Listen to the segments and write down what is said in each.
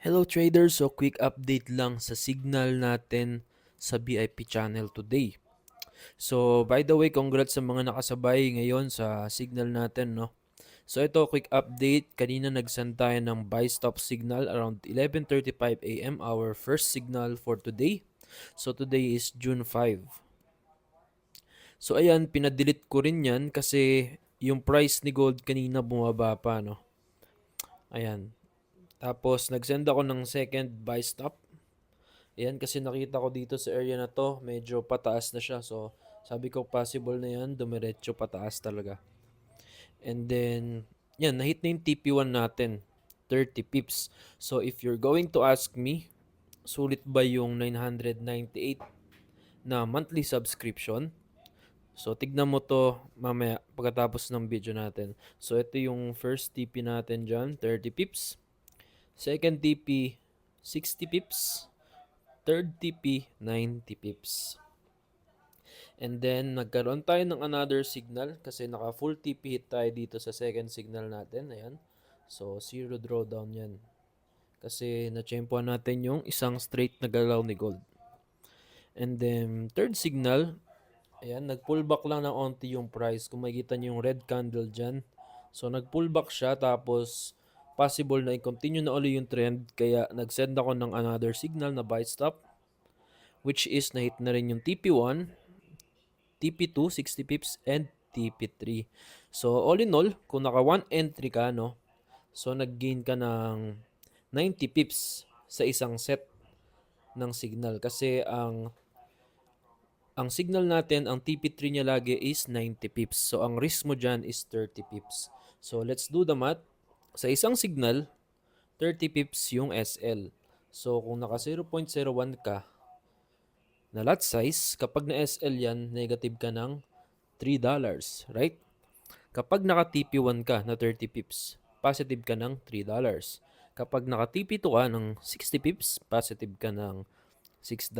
Hello traders, so quick update lang sa signal natin sa BIP channel today. So by the way, congrats sa mga nakasabay ngayon sa signal natin, no. So ito quick update, kanina nag-send tayo ng buy stop signal around 11:35 AM, our first signal for today. So today is June 5. So ayan, pinadelete ko rin 'yan kasi yung price ni gold kanina bumaba pa, no. Ayan. Tapos nag-send ako ng second buy stop. Ayan, kasi nakita ko dito sa area na to, medyo pataas na siya. So, sabi ko possible na yan, dumiretso pataas talaga. And then, yan, nahit na yung TP1 natin, 30 pips. So, if you're going to ask me, sulit ba yung 998 na monthly subscription? So, tignan mo to mamaya pagkatapos ng video natin. So, ito yung first TP natin dyan, 30 pips. Second TP, 60 pips. Third TP, 90 pips. And then, nagkaroon tayo ng another signal kasi naka full TP hit tayo dito sa second signal natin. Ayan. So, zero drawdown yan. Kasi na-champuan natin yung isang straight na galaw ni gold. And then, third signal, ayan, nag-pullback lang ng onti yung price. Kung makikita nyo yung red candle dyan. So, nag-pullback siya tapos possible na i-continue na ulit yung trend. Kaya, nag-send ako ng another signal na buy stop, which is na-hit na rin yung TP1, TP2, 60 pips, and TP3. So, all in all, kung naka 1 entry ka, no, so nag-gain ka ng 90 pips sa isang set ng signal. Kasi ang signal natin, ang TP3 niya lagi is 90 pips. So, ang risk mo dyan is 30 pips. So, let's do the math. Sa isang signal, 30 pips yung SL. So, kung naka 0.01 ka na lot size, kapag na SL yan, negative ka ng $3, right? Kapag naka-TP1 ka na 30 pips, positive ka ng $3. Kapag naka-TP2 ka ng 60 pips, positive ka ng $6.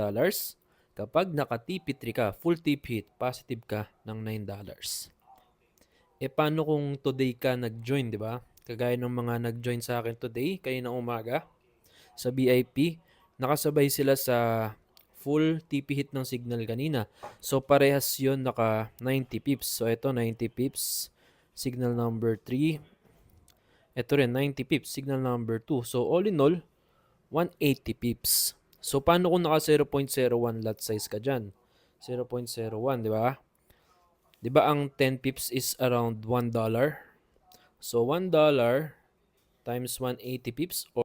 Kapag naka-TP3 ka, full TP hit, positive ka ng $9. Paano kung today ka nag-join, di ba? Kagaya ng mga nag-join sa akin today, kayo ng umaga, sa BIP, nakasabay sila sa full TP hit ng signal kanina. So, parehas yun naka 90 pips. So, ito 90 pips. Signal number 3. Ito rin 90 pips. Signal number 2. So, all in all, 180 pips. So, paano kung naka 0.01 lot size ka dyan? 0.01, di ba? Di ba ang 10 pips is around $1? So, $1 times 180 pips